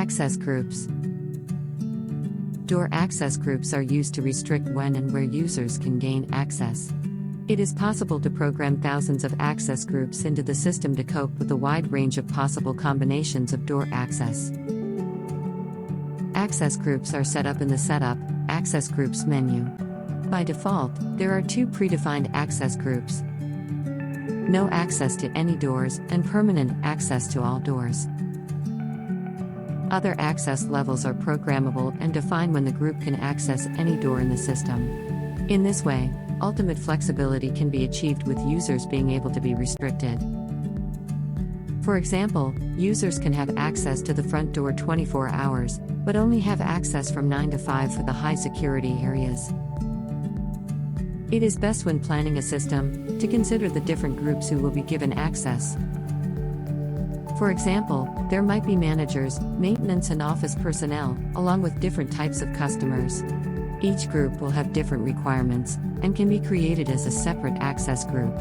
Access groups. Door access groups are used to restrict when and where users can gain access. It is possible to program thousands of access groups into the system to cope with a wide range of possible combinations of door access. Access groups are set up in the Setup, Access Groups menu. By default, there are two predefined access groups: no access to any doors and permanent access to all doors. Other access levels are programmable and define when the group can access any door in the system. In this way, ultimate flexibility can be achieved with users being able to be restricted. For example, users can have access to the front door 24 hours, but only have access from 9 to 5 for the high security areas. It is best when planning a system to consider the different groups who will be given access. For example, there might be managers, maintenance and office personnel, along with different types of customers. Each group will have different requirements, and can be created as a separate access group.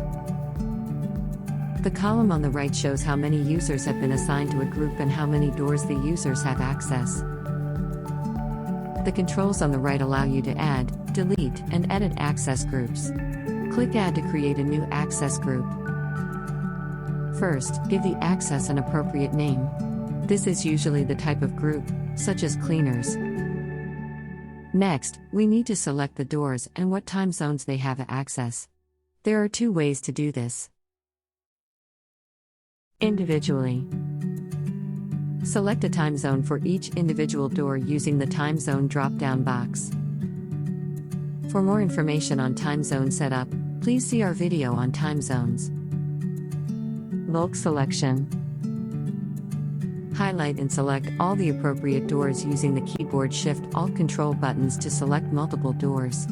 The column on the right shows how many users have been assigned to a group and how many doors the users have access. The controls on the right allow you to add, delete, and edit access groups. Click Add to create a new access group. First, give the access an appropriate name. This is usually the type of group, such as cleaners. Next, we need to select the doors and what time zones they have access. There are two ways to do this. Individually. Select a time zone for each individual door using the time zone drop-down box. For more information on time zone setup, please see our video on time zones. Bulk selection. Highlight and select all the appropriate doors using the keyboard Shift-Alt-Control buttons to select multiple doors.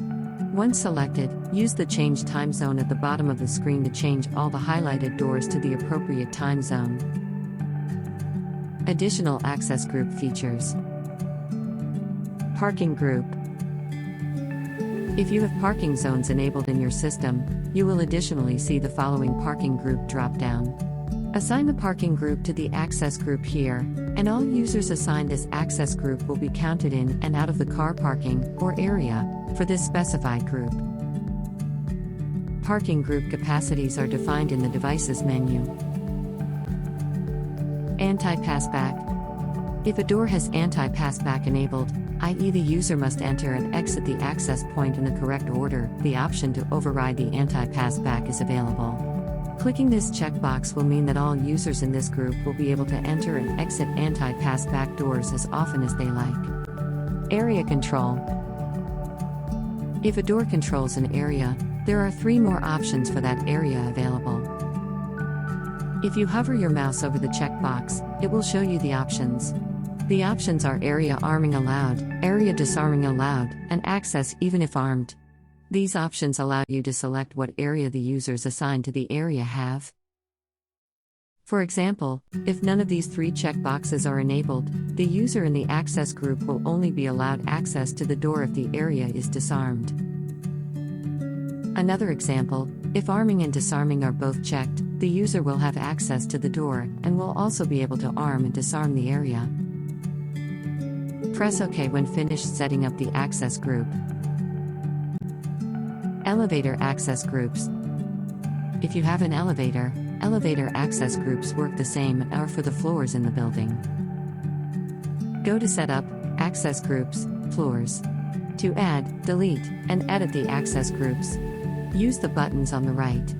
Once selected, use the Change Time Zone at the bottom of the screen to change all the highlighted doors to the appropriate time zone. Additional access group features. Parking group. If you have parking zones enabled in your system, you will additionally see the following parking group drop-down. Assign the parking group to the access group here, and all users assigned this access group will be counted in and out of the car parking or area for this specified group. Parking group capacities are defined in the Devices menu. Anti-passback. If a door has anti-passback enabled, i.e. the user must enter and exit the access point in the correct order, the option to override the anti-passback is available. Clicking this checkbox will mean that all users in this group will be able to enter and exit anti-passback doors as often as they like. Area control. If a door controls an area, there are 3 more options for that area available. If you hover your mouse over the checkbox, it will show you the options. The options are Area Arming Allowed, Area Disarming Allowed, and Access Even If Armed. These options allow you to select what area the users assigned to the area have. For example, if none of these 3 checkboxes are enabled, the user in the access group will only be allowed access to the door if the area is disarmed. Another example, if arming and disarming are both checked, the user will have access to the door and will also be able to arm and disarm the area. Press OK when finished setting up the access group. Elevator access groups. If you have an elevator, elevator access groups work the same and are for the floors in the building. Go to Setup, Access Groups, Floors. To add, delete, and edit the access groups, use the buttons on the right.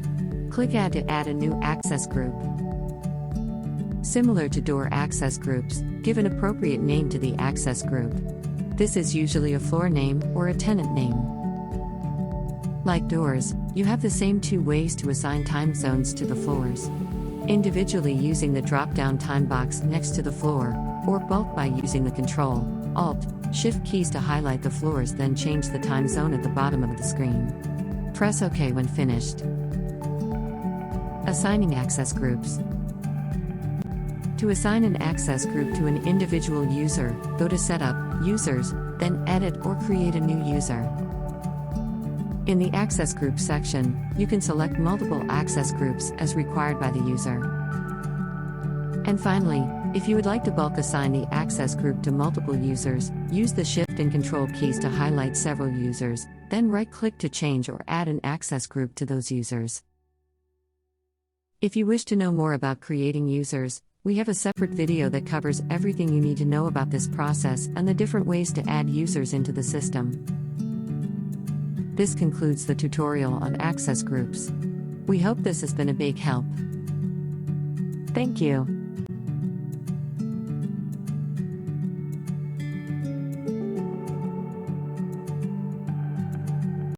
Click Add to add a new access group. Similar to door access groups, give an appropriate name to the access group. This is usually a floor name or a tenant name. Like doors, you have the same 2 ways to assign time zones to the floors. Individually using the drop-down time box next to the floor, or bulk by using the Control, Alt, Shift keys to highlight the floors, then change the time zone at the bottom of the screen. Press OK when finished. Assigning access groups. To assign an access group to an individual user, go to Setup, Users, then Edit or create a new user. In the Access Group section, you can select multiple access groups as required by the user. And finally, If you would like to bulk assign the access group to multiple users, use the Shift and Control keys to highlight several users, then right-click to change or add an access group to those users. If you wish to know more about creating users, we have a separate video that covers everything you need to know about this process and the different ways to add users into the system. This concludes the tutorial on access groups. We hope this has been a big help. Thank you.